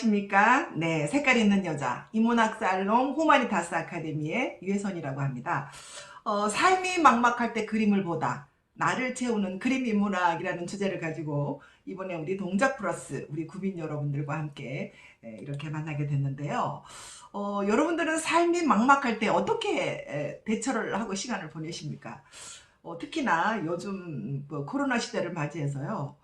안녕하십니까? 네, 색깔 있는 여자 인문학 살롱 후마니타스 아카데미의 유혜선이라고 합니다. 삶이 막막할 때 그림을 보다 나를 채우는 그림 인문학이라는 주제를 가지고 이번에 우리 동작 플러스 우리 구민 여러분들과 함께 이렇게 만나게 됐는데요. 여러분들은 삶이 막막할 때 어떻게 대처를 하고 시간을 보내십니까? 특히나 요즘 코로나 시대를 맞이해서요.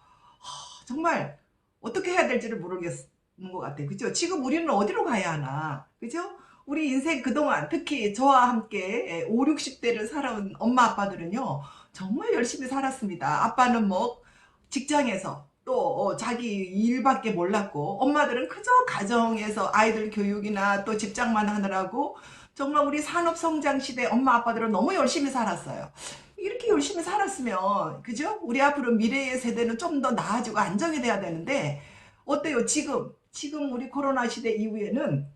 정말 어떻게 해야 될지를 모르겠는 것 같아요. 그죠? 지금 우리는 어디로 가야 하나? 그죠? 우리 인생 그동안 특히 저와 함께 5, 60대를 살아온 엄마 아빠들은요. 정말 열심히 살았습니다. 아빠는 뭐 직장에서 또 자기 일밖에 몰랐고 엄마들은 그저 가정에서 아이들 교육이나 또 집장만 하느라고 정말 우리 산업성장 시대 엄마 아빠들은 너무 열심히 살았어요. 이렇게 열심히 살았으면 그죠? 우리 앞으로 미래의 세대는 좀 더 나아지고 안정이 돼야 되는데 어때요? 지금 우리 코로나 시대 이후에는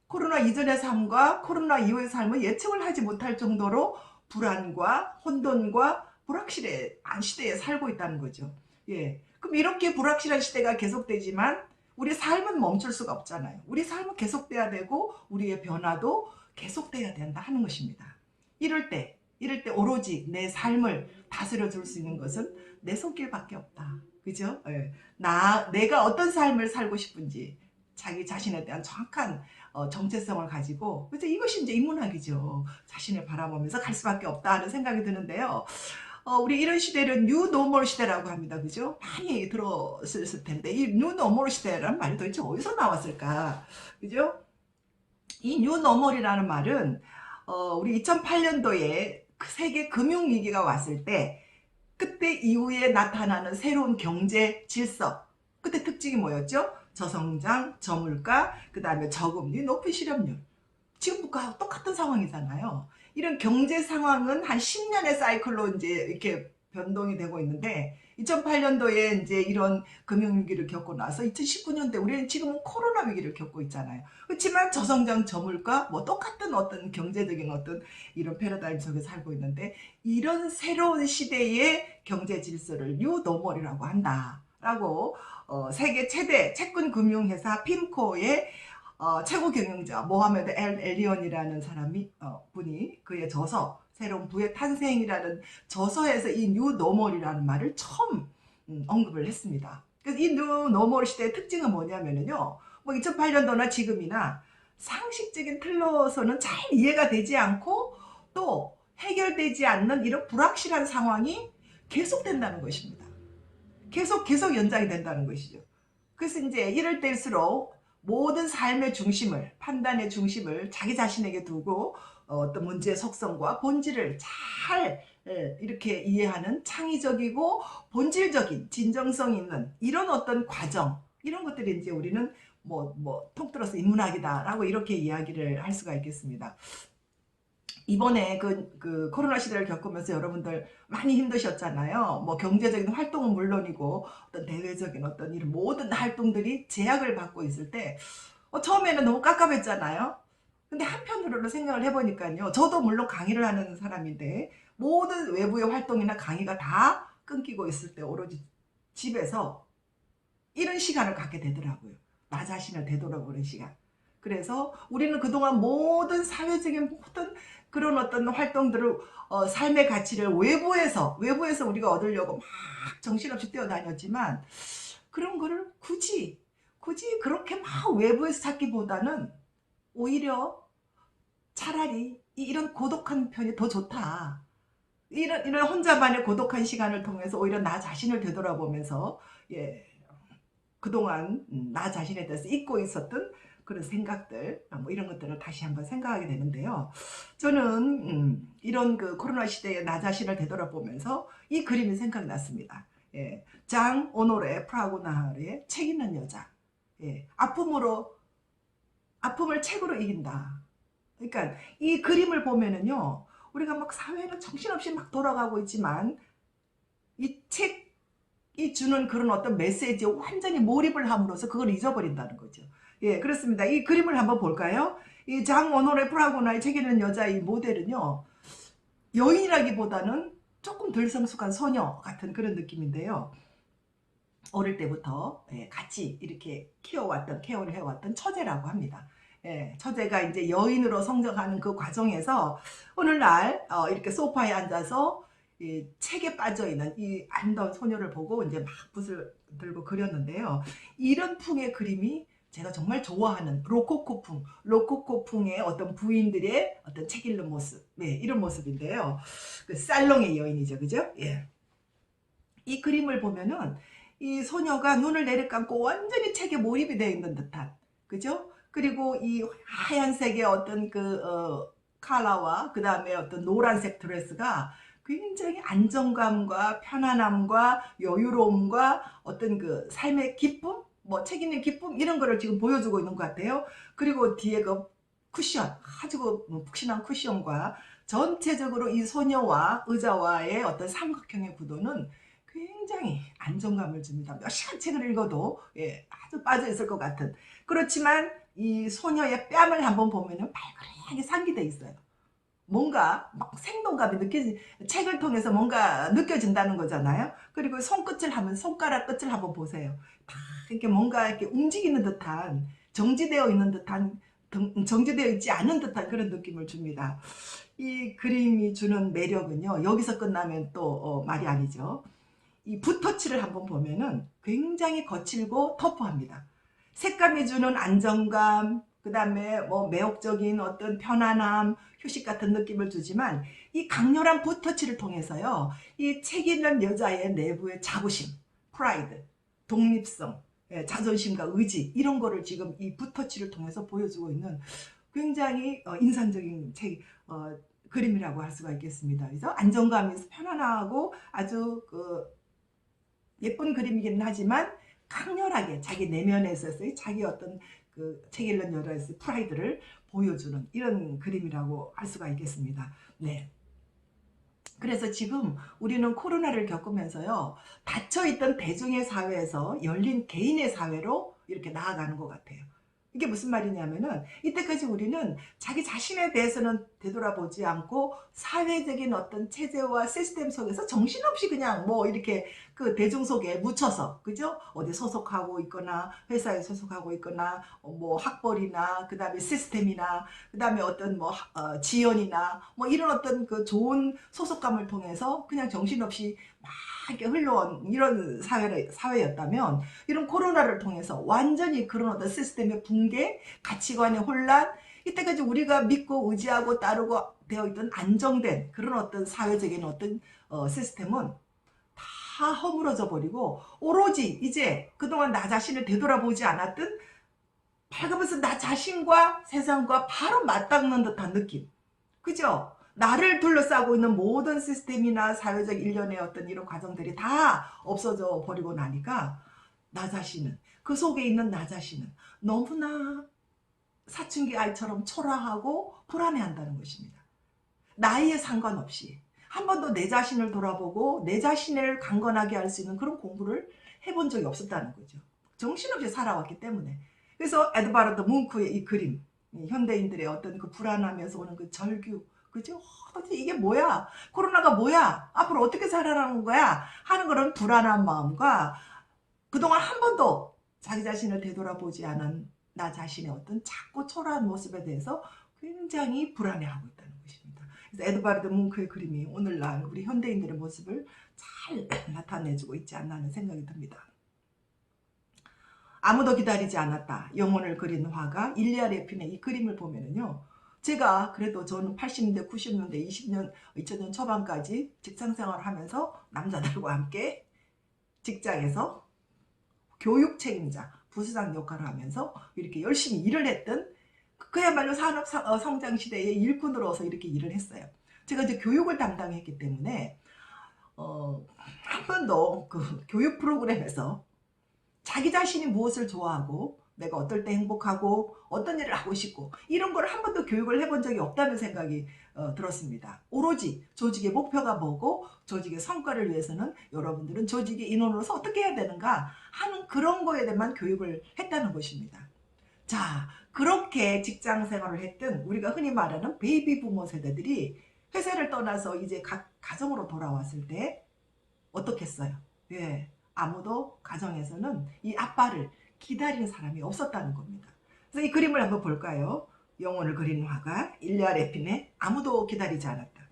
코로나 이전의 삶과 코로나 이후의 삶을 예측을 하지 못할 정도로 불안과 혼돈과 불확실한 시대에 살고 있다는 거죠. 예. 그럼 이렇게 불확실한 시대가 계속되지만 우리 삶은 멈출 수가 없잖아요. 우리 삶은 계속돼야 되고 우리의 변화도 계속돼야 된다 하는 것입니다. 이럴 때 오로지 내 삶을 다스려 줄 수 있는 것은 내 손길밖에 없다. 그죠? 예. 내가 어떤 삶을 살고 싶은지 자기 자신에 대한 정확한 정체성을 가지고 그래서 이것이 이제 인문학이죠. 자신을 바라보면서 갈 수밖에 없다 하는 생각이 드는데요. 우리 이런 시대를 뉴노멀 시대라고 합니다. 그죠? 많이 들었을 텐데 이 뉴노멀 시대라는 말이 도대체 어디서 나왔을까? 그죠? 이 뉴노멀이라는 말은 우리 2008년도에 세계 금융위기가 왔을 때 그때 이후에 나타나는 새로운 경제 질서 그때 특징이 뭐였죠? 저성장, 저물가, 그 다음에 저금리, 높은 실업률 지금과 똑같은 상황이잖아요. 이런 경제 상황은 한 10년의 사이클로 이제 이렇게 변동이 되고 있는데 2008년도에 이제 이런 금융위기를 겪고 나서 2019년대 우리는 지금은 코로나 위기를 겪고 있잖아요. 그렇지만 저성장 저물가 뭐 똑같은 어떤 경제적인 어떤 이런 패러다임 속에 살고 있는데 이런 새로운 시대의 경제 질서를 뉴노멀이라고 한다라고 세계 최대 채권 금융회사 핌코의 최고 경영자 모하메드 엘 엘리온이라는 사람이 분이 그의 저서 새로운 부의 탄생이라는 저서에서 이 뉴노멀이라는 말을 처음 언급을 했습니다. 그래서 이 뉴노멀 시대의 특징은 뭐냐면요. 뭐 2008년도나 지금이나 상식적인 틀로서는 잘 이해가 되지 않고 또 해결되지 않는 이런 불확실한 상황이 계속된다는 것입니다. 계속 연장이 된다는 것이죠. 그래서 이제 이럴 때일수록 모든 삶의 중심을 판단의 중심을 자기 자신에게 두고 어떤 문제의 속성과 본질을 잘 이렇게 이해하는 창의적이고 본질적인 진정성 있는 이런 어떤 과정 이런 것들이 이제 우리는 통틀어서 인문학이다라고 이렇게 이야기를 할 수가 있겠습니다. 이번에 그 코로나 시대를 겪으면서 여러분들 많이 힘드셨잖아요. 뭐 경제적인 활동은 물론이고 어떤 대외적인 어떤 이런 모든 활동들이 제약을 받고 있을 때 처음에는 너무 깝깝했잖아요. 근데 한편으로는 생각을 해보니까요. 저도 물론 강의를 하는 사람인데 모든 외부의 활동이나 강의가 다 끊기고 있을 때 오로지 집에서 이런 시간을 갖게 되더라고요. 나 자신을 되돌아보는 시간. 그래서 우리는 그동안 모든 사회적인 모든 그런 어떤 활동들을 삶의 가치를 외부에서 우리가 얻으려고 막 정신없이 뛰어다녔지만 그런 거를 굳이 그렇게 막 외부에서 찾기보다는 오히려 차라리 이런 고독한 편이 더 좋다. 이런 혼자만의 고독한 시간을 통해서 오히려 나 자신을 되돌아보면서 예, 그동안 나 자신에 대해서 잊고 있었던 그런 생각들 뭐 이런 것들을 다시 한번 생각하게 되는데요. 저는 이런 그 코로나 시대에 나 자신을 되돌아보면서 이 그림이 생각났습니다. 예, 장 오노레 프라고나르의 책 있는 여자. 예, 아픔을 책으로 이긴다. 그러니까 이 그림을 보면은요, 우리가 막 사회는 정신없이 막 돌아가고 있지만 이 책이 주는 그런 어떤 메시지에 완전히 몰입을 함으로써 그걸 잊어버린다는 거죠. 예, 그렇습니다. 이 그림을 한번 볼까요? 이 장 오노레 프라고나의 책 있는 여자 이 모델은요, 여인이라기보다는 조금 덜 성숙한 소녀 같은 그런 느낌인데요. 어릴 때부터 같이 이렇게 케어를 해왔던 처제라고 합니다. 처제가 이제 여인으로 성장하는 그 과정에서 오늘날 이렇게 소파에 앉아서 이 책에 빠져있는 이 아름다운 소녀를 보고 이제 막 붓을 들고 그렸는데요. 이런 풍의 그림이 제가 정말 좋아하는 로코코풍의 어떤 부인들의 어떤 책 읽는 모습, 이런 모습인데요. 그 살롱의 여인이죠, 그죠? 예. 이 그림을 보면은 이 소녀가 눈을 내리감고 완전히 책에 몰입이 되어 있는 듯한, 그죠? 그리고 이 하얀색의 어떤 컬러와 그 다음에 어떤 노란색 드레스가 굉장히 안정감과 편안함과 여유로움과 어떤 그 삶의 기쁨, 뭐 책 읽는 기쁨 이런 거를 지금 보여주고 있는 것 같아요. 그리고 뒤에 그 쿠션, 아주 그 푹신한 쿠션과 전체적으로 이 소녀와 의자와의 어떤 삼각형의 구도는 굉장히 안정감을 줍니다. 몇 시간 책을 읽어도 아주 빠져있을 것 같은. 그렇지만 이 소녀의 뺨을 한번 보면은 발그레하게 상기돼 있어요. 뭔가 막 생동감이 책을 통해서 뭔가 느껴진다는 거잖아요. 그리고 손가락 끝을 한번 보세요. 다 이렇게 뭔가 이렇게 움직이는 듯한, 정지되어 있는 듯한, 정지되어 있지 않은 듯한 그런 느낌을 줍니다. 이 그림이 주는 매력은요, 여기서 끝나면 또 말이 아니죠. 이 붓터치를 한번 보면은 굉장히 거칠고 터프합니다. 색감이 주는 안정감, 그 다음에 뭐 매혹적인 어떤 편안함, 휴식 같은 느낌을 주지만 이 강렬한 붓터치를 통해서요, 이 책 읽는 여자의 내부의 자부심, 프라이드, 독립성, 자존심과 의지 이런 거를 지금 이 붓터치를 통해서 보여주고 있는 굉장히 인상적인 그림이라고 할 수가 있겠습니다. 그래서 안정감이 편안하고 아주 예쁜 그림이긴 하지만 강렬하게 자기 내면에서의 자기 어떤 그 책 읽는 여자의 프라이드를 보여주는 이런 그림이라고 할 수가 있겠습니다. 네. 그래서 지금 우리는 코로나를 겪으면서요, 닫혀있던 대중의 사회에서 열린 개인의 사회로 이렇게 나아가는 것 같아요. 이게 무슨 말이냐면은 이때까지 우리는 자기 자신에 대해서는 되돌아보지 않고 사회적인 어떤 체제와 시스템 속에서 정신없이 그냥 뭐 이렇게 그 대중 속에 묻혀서, 그죠? 어디 소속하고 있거나 회사에 소속하고 있거나 뭐 학벌이나 그 다음에 시스템이나 그 다음에 어떤 뭐 지연이나 뭐 이런 어떤 그 좋은 소속감을 통해서 그냥 정신없이 막 이렇게 흘러온 이런 사회였다면, 이런 코로나를 통해서 완전히 그런 어떤 시스템의 붕괴, 가치관의 혼란, 이때까지 우리가 믿고 의지하고 따르고 되어 있던 안정된 그런 어떤 사회적인 어떤 시스템은 다 허물어져 버리고 오로지 이제 그동안 나 자신을 되돌아보지 않았던, 밝으면서 나 자신과 세상과 바로 맞닿는 듯한 느낌, 그죠? 나를 둘러싸고 있는 모든 시스템이나 사회적 일련의 어떤 이런 과정들이 다 없어져 버리고 나니까 나 자신은, 그 속에 있는 나 자신은 너무나 사춘기 아이처럼 초라하고 불안해한다는 것입니다. 나이에 상관없이 한 번도 내 자신을 돌아보고 내 자신을 강건하게 할 수 있는 그런 공부를 해본 적이 없었다는 거죠. 정신없이 살아왔기 때문에. 그래서 에드바르드 뭉크의 이 그림, 현대인들의 어떤 그 불안하면서 오는 그 절규, 그죠? 도대체 이게 뭐야? 코로나가 뭐야? 앞으로 어떻게 살아가는 거야? 하는 그런 불안한 마음과 그동안 한 번도 자기 자신을 되돌아보지 않은 나 자신의 어떤 작고 초라한 모습에 대해서 굉장히 불안해하고 있다는 것입니다. 그래서 에드바르드 뭉크의 그림이 오늘날 우리 현대인들의 모습을 잘 나타내주고 있지 않나 하는 생각이 듭니다. 아무도 기다리지 않았다. 영혼을 그린 화가 일리아 레핀의 이 그림을 보면은요, 제가 그래도 저는 80년대, 90년대, 2000년 초반까지 직장생활을 하면서 남자들과 함께 직장에서 교육 책임자, 부수장 역할을 하면서 이렇게 열심히 일을 했던, 그야말로 산업 성장 시대의 일꾼으로서 이렇게 일을 했어요. 제가 이제 교육을 담당했기 때문에 한 번도 그 교육 프로그램에서 자기 자신이 무엇을 좋아하고 내가 어떨 때 행복하고 어떤 일을 하고 싶고 이런 걸 한 번도 교육을 해본 적이 없다는 생각이 들었습니다. 오로지 조직의 목표가 뭐고 조직의 성과를 위해서는 여러분들은 조직의 인원으로서 어떻게 해야 되는가 하는 그런 거에 대한 교육을 했다는 것입니다. 자, 그렇게 직장 생활을 했던 우리가 흔히 말하는 베이비 부모 세대들이 회사를 떠나서 이제 각 가정으로 돌아왔을 때 어떻겠어요? 예. 아무도 가정에서는 이 아빠를 기다리는 사람이 없었다는 겁니다. 그래서 이 그림을 한번 볼까요? 영혼을 그린 화가 일리아 레핀의 아무도 기다리지 않았다.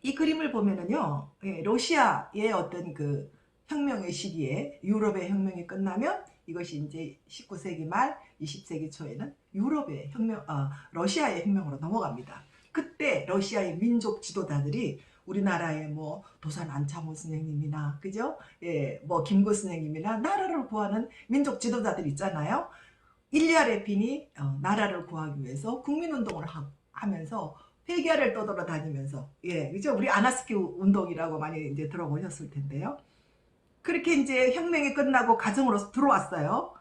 이 그림을 보면은요, 러시아의 어떤 그 혁명의 시기에 유럽의 혁명이 끝나면 이것이 이제 19세기 말 20세기 초에는 유럽의 혁명, 러시아의 혁명으로 넘어갑니다. 그때 러시아의 민족 지도자들이 우리나라의 뭐 도산 안창호 선생님이나 그죠? 예, 뭐 김구 선생님이나 나라를 구하는 민족 지도자들 있잖아요. 일리아 레핀이 나라를 구하기 위해서 국민운동을 하면서 회계를 떠돌아다니면서 예, 그죠? 우리 아나스키 운동이라고 많이 이제 들어보셨을 텐데요. 그렇게 이제 혁명이 끝나고 가정으로 들어왔어요.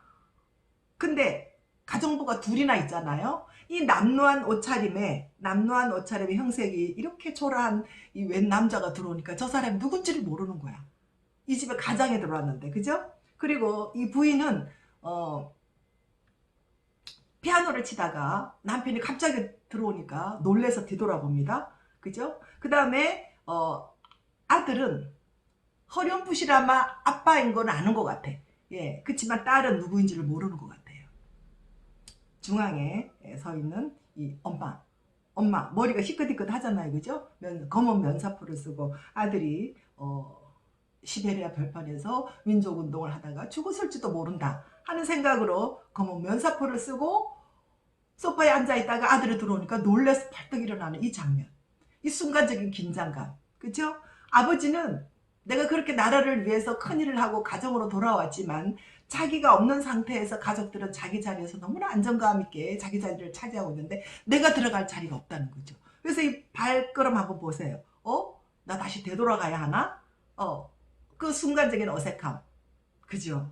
근데 가정부가 둘이나 있잖아요. 이 남루한 옷차림의 형색이 이렇게 초라한 이 웬 남자가 들어오니까 저 사람이 누군지를 모르는 거야. 이 집에 가장에 들어왔는데, 그죠? 그리고 이 부인은 피아노를 치다가 남편이 갑자기 들어오니까 놀래서 뒤돌아봅니다. 그죠? 그 다음에 아들은 허렴부실아마 아빠인 건 아는 것 같아. 예, 그렇지만 딸은 누구인지를 모르는 것 같아요. 중앙에 서 있는 이 엄마 머리가 희끗희끗 하잖아요, 그죠? 검은 면사포를 쓰고 아들이 시베리아 별판에서 민족운동을 하다가 죽었을지도 모른다 하는 생각으로 검은 면사포를 쓰고 소파에 앉아있다가 아들이 들어오니까 놀라서 벌떡 일어나는 이 장면, 이 순간적인 긴장감, 그죠? 아버지는 내가 그렇게 나라를 위해서 큰일을 하고 가정으로 돌아왔지만 자기가 없는 상태에서 가족들은 자기 자리에서 너무나 안정감 있게 자기 자리를 차지하고 있는데 내가 들어갈 자리가 없다는 거죠. 그래서 이 발걸음 한번 보세요. 나 다시 되돌아가야 하나? 그 순간적인 어색함, 그죠?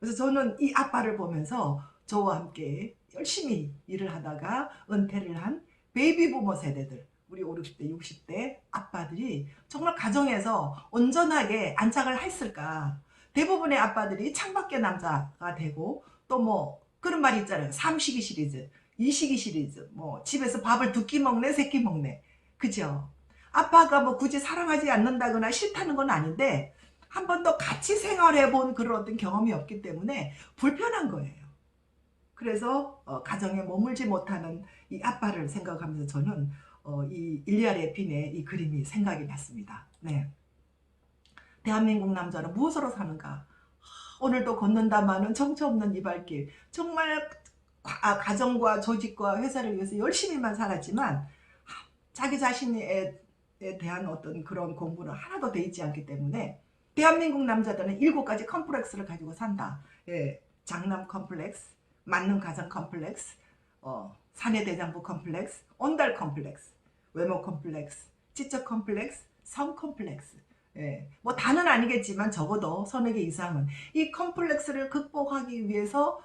그래서 저는 이 아빠를 보면서 저와 함께 열심히 일을 하다가 은퇴를 한 베이비 부머 세대들, 우리 5, 60대, 60대 아빠들이 정말 가정에서 온전하게 안착을 했을까? 대부분의 아빠들이 창밖의 남자가 되고 또 뭐 그런 말이 있잖아요. 삼식이 시리즈, 이식이 시리즈, 뭐 집에서 밥을 두 끼 먹네, 세 끼 먹네. 그죠? 아빠가 뭐 굳이 사랑하지 않는다거나 싫다는 건 아닌데 한 번도 같이 생활해 본 그런 어떤 경험이 없기 때문에 불편한 거예요. 그래서 가정에 머물지 못하는 이 아빠를 생각하면서 저는 이 일리아 레핀의 이 그림이 생각이 났습니다. 네. 대한민국 남자는 무엇으로 사는가? 오늘도 걷는다마는 정처 없는 이 발길. 정말 가정과 조직과 회사를 위해서 열심히만 살았지만 자기 자신에 대한 어떤 그런 공부는 하나도 돼 있지 않기 때문에 대한민국 남자들은 7가지 컴플렉스를 가지고 산다. 예, 장남 컴플렉스, 만능 가장 컴플렉스, 사내대장부 컴플렉스, 온달 컴플렉스, 외모 컴플렉스, 지적 컴플렉스, 성 컴플렉스. 예, 뭐 다는 아니겠지만 적어도 서너 개 이상은 이 컴플렉스를 극복하기 위해서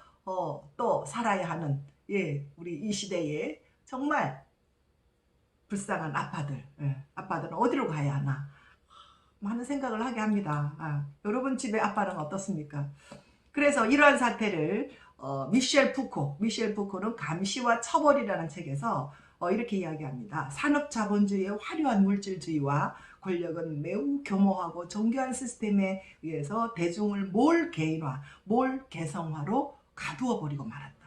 또 살아야 하는 예, 우리 이 시대에 정말 불쌍한 아빠들, 예, 아빠들은 어디로 가야 하나 많은 생각을 하게 합니다. 여러분 집의 아빠는 어떻습니까? 그래서 이러한 사태를 미셸 푸코는 감시와 처벌이라는 책에서 이렇게 이야기합니다. 산업자본주의의 화려한 물질주의와 권력은 매우 교모하고 정교한 시스템에 의해서 대중을 몰 개인화, 몰 개성화로 가두어 버리고 말았다.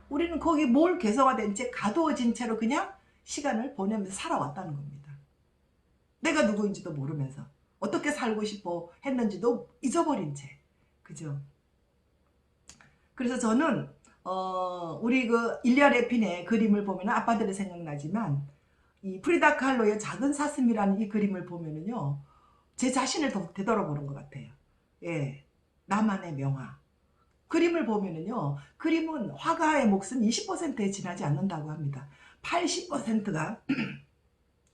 우리는 거기 몰 개성화된 채 가두어진 채로 그냥 시간을 보내면서 살아왔다는 겁니다. 내가 누구인지도 모르면서 어떻게 살고 싶어 했는지도 잊어버린 채. 그죠? 그래서 저는 우리 그 일리아 레핀의 그림을 보면 아빠들이 생각나지만 이 프리다 칼로의 작은 사슴이라는 이 그림을 보면은요 제 자신을 되돌아보는 것 같아요. 예, 나만의 명화. 그림을 보면은요 그림은 화가의 몫은 20%에 지나지 않는다고 합니다. 80%가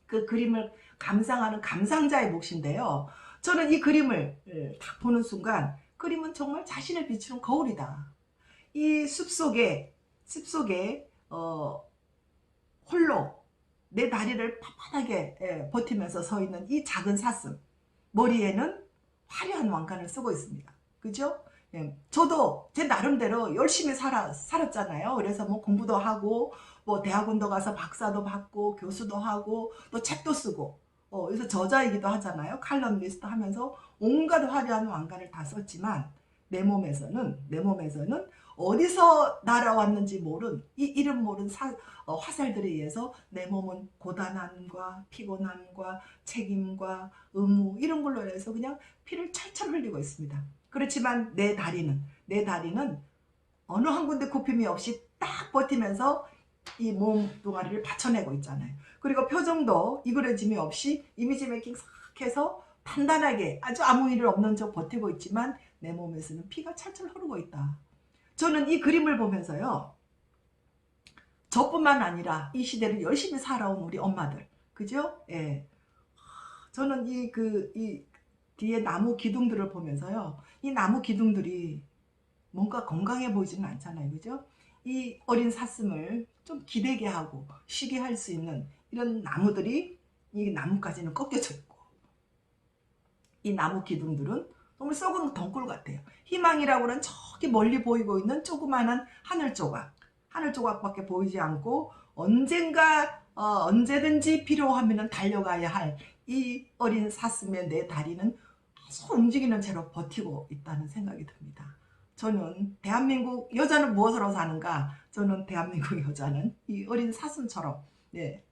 그 그림을 감상하는 감상자의 몫인데요. 저는 이 그림을 딱 보는 순간 그림은 정말 자신을 비추는 거울이다. 이 숲속에 홀로 내 다리를 빳빳하게 버티면서 서 있는 이 작은 사슴, 머리에는 화려한 왕관을 쓰고 있습니다. 그죠? 예, 저도 제 나름대로 열심히 살았잖아요. 그래서 뭐 공부도 하고 뭐 대학원도 가서 박사도 받고 교수도 하고 또 책도 쓰고 그래서 저자이기도 하잖아요. 칼럼니스트 하면서 온갖 화려한 왕관을 다 썼지만 내 몸에서는 어디서 날아왔는지 모른 이 이름 모른 화살들에 의해서 내 몸은 고단함과 피곤함과 책임과 의무 이런 걸로 인해서 그냥 피를 철철 흘리고 있습니다. 그렇지만 내 다리는 어느 한 군데 굽힘이 없이 딱 버티면서 이 몸뚱아리를 받쳐내고 있잖아요. 그리고 표정도 이그러짐이 없이 이미지 메이킹 싹 해서 단단하게 아주 아무 일 없는 척 버티고 있지만 내 몸에서는 피가 철철 흐르고 있다. 저는 이 그림을 보면서요. 저뿐만 아니라 이 시대를 열심히 살아온 우리 엄마들. 그죠? 예. 저는 이 뒤에 나무 기둥들을 보면서요. 이 나무 기둥들이 뭔가 건강해 보이지는 않잖아요. 그죠? 이 어린 사슴을 좀 기대게 하고 쉬게 할 수 있는 이런 나무들이 이 나뭇가지는 꺾여져 있고 이 나무 기둥들은 정말 썩은 덩굴 같아요. 희망이라고는 저기 멀리 보이고 있는 조그마한 하늘 조각밖에 보이지 않고 언제든지 필요하면 달려가야 할 이 어린 사슴의 내 다리는 계속 움직이는 채로 버티고 있다는 생각이 듭니다. 저는 대한민국 여자는 무엇으로 사는가? 저는 대한민국 여자는 이 어린 사슴처럼 네.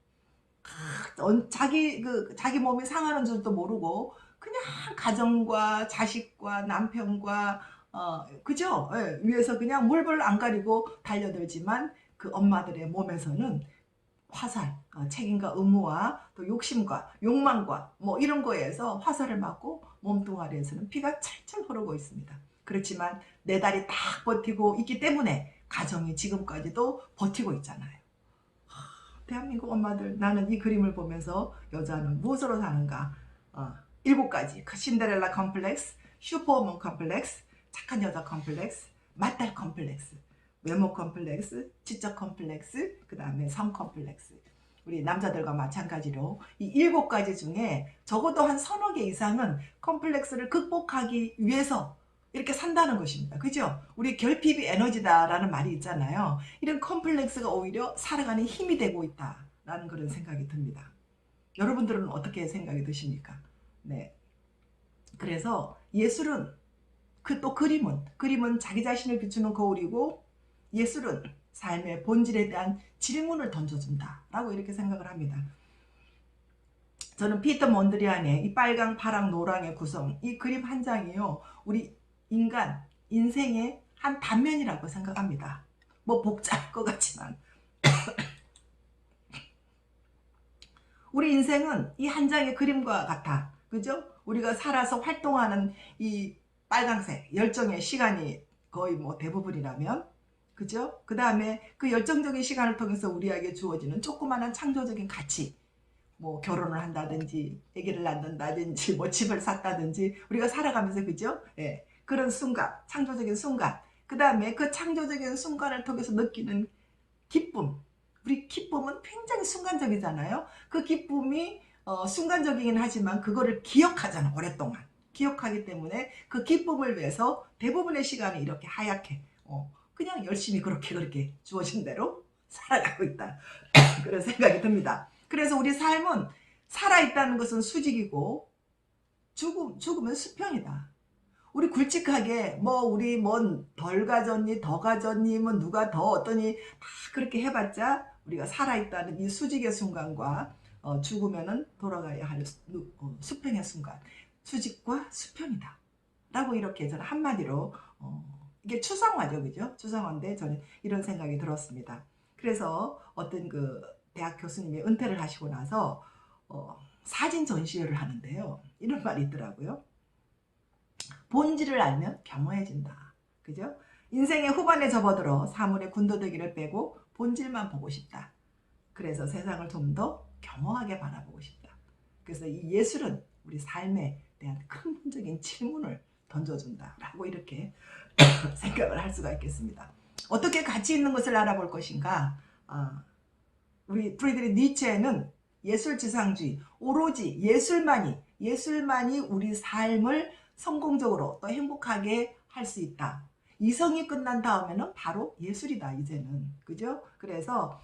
자기 몸이 상하는 줄도 모르고 그냥 가정과 자식과 남편과 그죠? 예, 위에서 그냥 물불 안 가리고 달려들지만 그 엄마들의 몸에서는 화살, 책임과 의무와 또 욕심과 욕망과 뭐 이런 거에서 화살을 맞고 몸뚱아리에서는 피가 철철 흐르고 있습니다. 그렇지만 내 다리 딱 버티고 있기 때문에 가정이 지금까지도 버티고 있잖아요. 대한민국 엄마들, 나는 이 그림을 보면서 여자는 무엇으로 사는가? 7가지. 신데렐라 컴플렉스, 슈퍼우먼 컴플렉스, 착한 여자 컴플렉스, 맏딸 컴플렉스, 외모 컴플렉스, 지적 컴플렉스, 그 다음에 성 컴플렉스. 우리 남자들과 마찬가지로 이 7가지 중에 적어도 한 서너 개 이상은 컴플렉스를 극복하기 위해서 이렇게 산다는 것입니다. 그죠? 우리 결핍이 에너지다라는 말이 있잖아요. 이런 컴플렉스가 오히려 살아가는 힘이 되고 있다라는 그런 생각이 듭니다. 여러분들은 어떻게 생각이 드십니까? 네. 그래서 예술은 또 그림은 자기 자신을 비추는 거울이고 예술은 삶의 본질에 대한 질문을 던져준다라고 이렇게 생각을 합니다. 저는 피터 몬드리안의 이 빨강, 파랑, 노랑의 구성, 이 그림 한 장이요. 우리 인생의 한 단면이라고 생각합니다. 뭐 복잡할 것 같지만 우리 인생은 이 한 장의 그림과 같아. 그죠? 우리가 살아서 활동하는 이 빨강색 열정의 시간이 거의 뭐 대부분이라면 그죠? 그 다음에 그 열정적인 시간을 통해서 우리에게 주어지는 조그마한 창조적인 가치, 뭐 결혼을 한다든지 아기를 낳는다든지 뭐 집을 샀다든지 우리가 살아가면서 그죠? 예, 그런 순간, 창조적인 순간, 그 다음에 그 창조적인 순간을 통해서 느끼는 기쁨. 우리 기쁨은 굉장히 순간적이잖아요. 그 기쁨이 순간적이긴 하지만 그거를 기억하잖아. 오랫동안 기억하기 때문에 그 기쁨을 위해서 대부분의 시간이 이렇게 하얗게 그냥 열심히 그렇게 주어진 대로 살아가고 있다. 그런 생각이 듭니다. 그래서 우리 삶은 살아있다는 것은 수직이고 죽으면 수평이다. 우리 굵직하게 우리 덜 가졌니 더 가졌니 뭐 누가 더 어떠니 다 그렇게 해봤자 우리가 살아있다는 이 수직의 순간과 죽으면은 돌아가야 할 수평의 순간, 수직과 수평이다 라고 이렇게 저는 한마디로 이게 추상화죠. 그죠? 추상화인데 저는 이런 생각이 들었습니다. 그래서 어떤 그 대학 교수님이 은퇴를 하시고 나서 사진 전시회를 하는데요. 이런 말이 있더라고요. 본질을 알면 겸허해진다. 그죠? 인생의 후반에 접어들어 사물의 군더더기를 빼고 본질만 보고 싶다. 그래서 세상을 좀 더 겸허하게 바라보고 싶다. 그래서 이 예술은 우리 삶에 대한 근본적인 질문을 던져준다라고 이렇게 생각을 할 수가 있겠습니다. 어떻게 가치 있는 것을 알아볼 것인가? 우리 프리드리히 니체는 예술지상주의, 오로지 예술만이 우리 삶을 성공적으로 또 행복하게 할 수 있다. 이성이 끝난 다음에는 바로 예술이다. 이제는 그죠? 그래서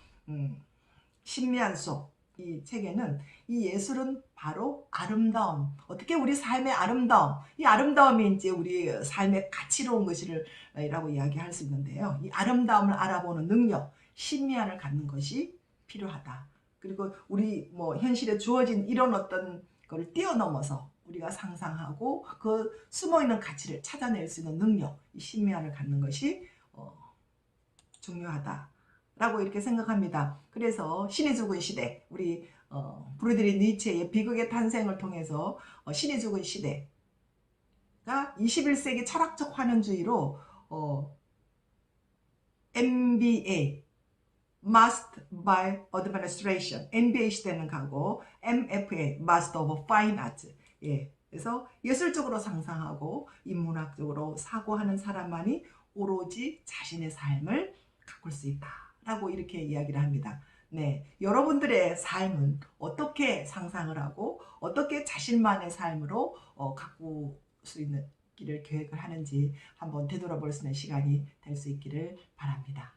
심미한 속, 이 책에는 이 예술은 바로 아름다움, 어떻게 우리 삶의 아름다움, 이 아름다움이 이제 우리 삶의 가치로운 것이라고 이야기할 수 있는데요. 이 아름다움을 알아보는 능력, 심미안을 갖는 것이 필요하다. 그리고 우리 뭐 현실에 주어진 이런 어떤 걸 뛰어넘어서 우리가 상상하고 그 숨어있는 가치를 찾아낼 수 있는 능력, 이 심미안을 갖는 것이 중요하다라고 이렇게 생각합니다. 그래서 신이 죽은 시대, 우리 브리드리 니체의 비극의 탄생을 통해서 신이 죽은 시대가 21세기 철학적 환원주의로 MBA, Master by Administration, MBA 시대는 가고 MFA, Master of Fine Arts. 예, 그래서 예술적으로 상상하고 인문학적으로 사고하는 사람만이 오로지 자신의 삶을 가꿀 수 있다라고 이렇게 이야기를 합니다. 네, 여러분들의 삶은 어떻게 상상을 하고 어떻게 자신만의 삶으로 가꿀 수 있는 길을 계획을 하는지 한번 되돌아볼 수 있는 시간이 될 수 있기를 바랍니다.